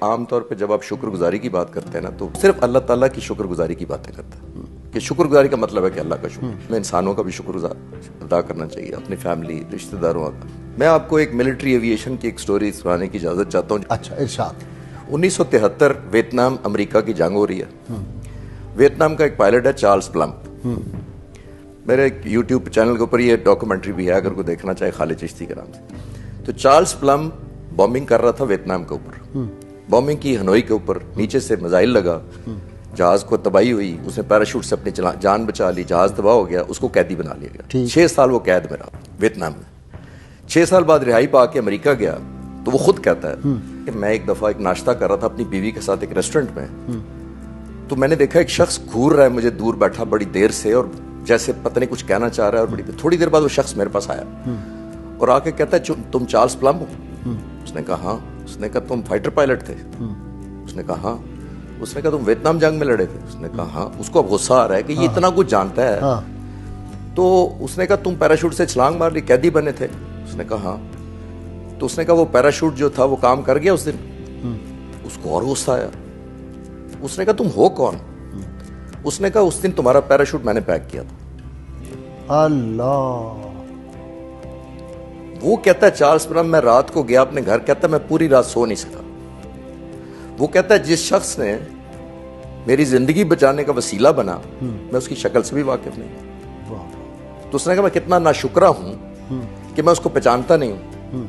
आमतौर पे जब आप शुक्रगुजारी की बात करते हैं ना, तो सिर्फ अल्लाह ताला की शुक्रगुजारी की बातें करते हैं कि शुक्रगुजारी का मतलब है कि अल्लाह का शुक्र। मैं इंसानों का भी शुक्र अदा करना चाहिए, अपनी फैमिली, रिश्तेदारों का। मैं आपको एक मिलिट्री एविएशन की एक स्टोरी सुनाने की इजाज़त चाहता हूँ। अच्छा, इरशाद। 1973 वियतनाम अमेरिका की जंग हो रही है। वियतनाम का एक पायलट है चार्ल्स प्लम्ब। मेरे एक यूट्यूब चैनल के ऊपर ये डॉक्यूमेंट्री भी है, अगर कोई देखना चाहे, खालिद चिश्ती के नाम से। तो चार्ल्स प्लम्ब बॉम्बिंग कर रहा था वियतनाम के ऊपर। बॉम्बिंग की हनोई के ऊपर, नीचे से मिसाइल लगा, जहाज को तबाही हुई, उसने पैराशूट से अपनी जान बचा ली, जहाज तबाह हो गया, उसको कैदी बना लिया गया। 6 साल वो कैद में रहा वियतनाम में। 6 साल बाद रिहाई पा के अमेरिका गया, तो वो खुद कहता है कि मैं एक दफा एक नाश्ता कर रहा था अपनी बीवी के साथ एक रेस्टोरेंट में, तो मैंने देखा एक शख्स घूर रहा है मुझे दूर बैठा बड़ी देर से, और जैसे पता नहीं कुछ कहना चाह रहा है, और बड़ी थोड़ी देर बाद वो शख्स मेरे पास आया और आके कहता है तुम चार्ल्स प्लम्ब हो? उसने कहा हाँ। उसने कहा तुम फाइटर पायलट थे? उसने कहा हाँ। उसने कहा तुम वियतनाम जंग में लड़े थे? उसने कहा हाँ। उसको अब गुस्सा आ रहा है कि ये इतना कुछ जानता है। तो उसने कहा तुम पैराशूट से छलांग मार ली, कैदी बने थे? उसने कहा हाँ। तो उसने कहा वो पैराशूट जो था वो काम कर गया उस दिन? उसको और गुस्सा आया। उसने कहा तुम हो कौन? उसने कहा उस दिन तुम्हारा पैराशूट मैंने पैक किया था। अल्लाह। वो कहता है चार्ल्स प्लम्ब, मैं रात को गया अपने घर, कहता है मैं पूरी रात सो नहीं सका। वो कहता है जिस शख्स ने मेरी जिंदगी बचाने का वसीला बना, मैं उसकी शक्ल से भी वाकिफ नहीं। तो उसने कहा मैं कितना नाशुक्रा हूं कि मैं उसको पहचानता नहीं हूं।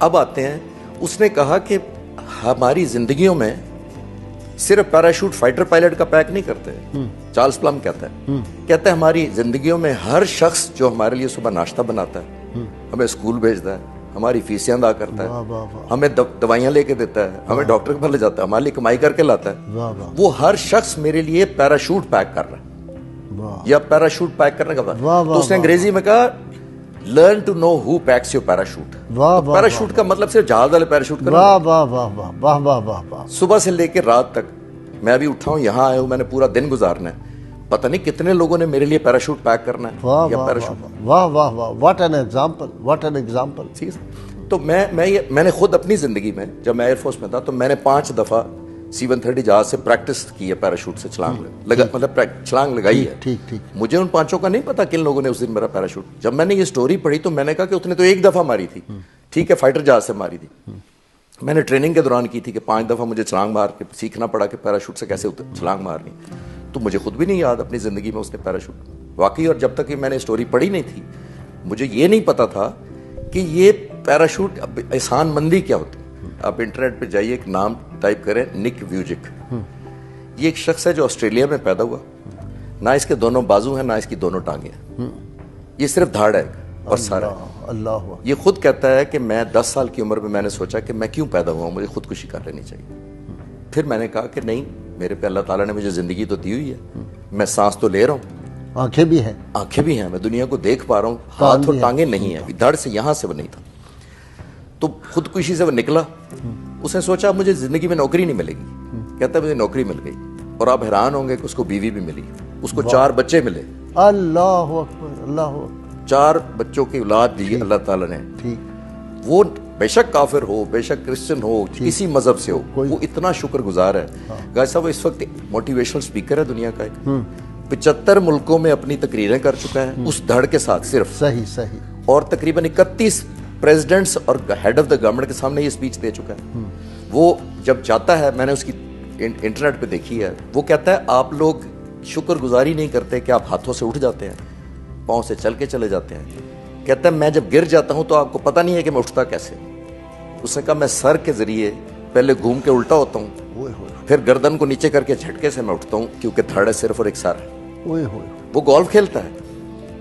अब आते हैं, उसने कहा कि हमारी जिंदगियों में सिर्फ पैराशूट फाइटर पायलट का पैक नहीं करते। चार्ल्स प्लम्ब कहता है हमारी जिंदगियों में हर शख्स जो हमारे लिए सुबह नाश्ता बनाता है, हमें स्कूल भेजता है, हमारी फीसियां अदा करता है, हमें दवाइयां लेके देता है, हमें डॉक्टर के पास ले जाता है, हमारे लिए कमाई करके लाता है, वो हर शख्स मेरे लिए पैराशूट पैक कर रहा है, या पैराशूट पैक करने का तो उसने अंग्रेजी में कहा learn to know who packs your parachute. Parachute का मतलब सिर्फ जहाज वाले पैराशूट का। वाह वाह वाह वाह वाह वाह वाह। सुबह से लेकर रात तक मैं अभी उठा हूं, यहाँ आया हूं, मैंने पूरा दिन गुजारना है, पता नहीं कितने लोगों ने मेरे लिए पैराशूट पैक करना है। वाह वाह वाह, what an example, what an example. तो मैंने खुद अपनी जिंदगी में, जब मैं एयरफोर्स में था, तो मैंने 5 दफा C-130 जहाज से प्रैक्टिस की है, पैराशूट से छलांग मतलब छलांग लगाई है। ठीक। मुझे उन 5 का नहीं पता किन लोगों ने उस दिन मेरा पैराशूट। जब मैंने ये स्टोरी पढ़ी तो मैंने कहा कि उसने तो 1 दफा मारी थी, ठीक है, फाइटर जहाज से मारी थी। मैंने ट्रेनिंग के दौरान की थी कि 5 दफा मुझे छलांग मार के सीखना पड़ा कि पैराशूट से कैसे छलांग मारनी। तो मुझे खुद भी नहीं याद अपनी जिंदगी में उसने पैराशूट वाकई। और जब तक कि मैंने स्टोरी पढ़ी नहीं थी, मुझे ये नहीं पता था कि ये पैराशूट एहसान मंदी क्या होती है। आप इंटरनेट पे जाइए, एक नाम टाइप करें, निक व्यूजिक। ये एक शख्स है जो ऑस्ट्रेलिया में पैदा हुआ, ना इसके दोनों बाजू हैं, ना इसकी दोनों टांगे हैं, ये सिर्फ धाड़ है और सारा। अल्लाह। ये खुद कहता है कि मैं 10 साल की उम्र में मैंने सोचा कि मैं क्यों पैदा हुआ, मुझे खुदकुशी कर लेनी चाहिए। फिर मैंने कहा कि नहीं, मेरे पे अल्लाह ताला ने मुझे जिंदगी तो दी हुई है, मैं सांस तो ले रहा हूँ, आंखें भी हैं, मैं दुनिया को देख पा रहा हूँ, हाथ और टांगे नहीं है, धड़ से यहां से वो नहीं था। तो खुदकुशी से वो निकला। उसने सोचा मुझे जिंदगी में नौकरी नहीं मिलेगी, कहता मुझे नौकरी मिल गई। और आप हैरान होंगे कि उसको बीवी भी मिली, उसको 4 बच्चे मिले। अल्लाह अकबर, अल्लाह। 4 बच्चों की औलाद दी अल्लाह ताला ने। वो बेशक काफिर हो, बेशक क्रिश्चियन हो, किसी मजहब से हो, वो इतना शुक्रगुजार है। गाय साहब इस वक्त मोटिवेशनल स्पीकर है दुनिया का, 75 मुल्कों में अपनी तकरीरें कर चुका है उस धड़ के साथ सिर्फ। सही। और तकरीबन 31 प्रेसिडेंट्स और हेड ऑफ द गवर्नमेंट के सामने ये स्पीच दे चुका है। वो जब जाता है, मैंने उसकी इंटरनेट पे देखी है, वो कहता है आप लोग शुक्रगुजारी नहीं करते कि आप हाथों से उठ जाते हैं, पाँव से चल के चले जाते हैं। कहता है मैं जब गिर जाता हूं तो आपको पता नहीं है कि मैं उठता कैसे। उसने कहा मैं सर के जरिए पहले घूम के उल्टा होता हूँ, फिर गर्दन को नीचे करके झटके से मैं उठता हूँ, क्योंकि धड़ है सिर्फ और एक सर है। वो गोल्फ खेलता है।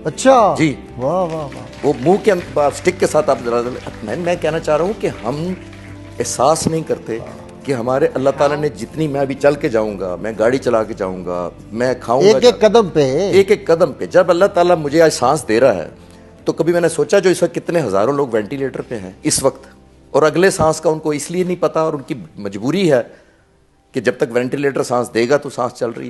अच्छा जी, वाह वाह वाह। वो मुंह के स्टिक के साथ आप जरा, मैं कहना चाह रहा हूँ कि हम एहसास नहीं करते कि हमारे अल्लाह ताला ने जितनी, मैं अभी चल के जाऊंगा, मैं गाड़ी चला के जाऊंगा, मैं खाऊंगा, एक एक कदम पे जब अल्लाह ताला मुझे आज सांस दे रहा है, तो कभी मैंने सोचा जो इस वक्त कितने हजारों लोग वेंटिलेटर पे हैं इस वक्त, और अगले सांस का उनको इसलिए नहीं पता, और उनकी मजबूरी है कि जब तक वेंटिलेटर सांस देगा तो सांस चल रही है।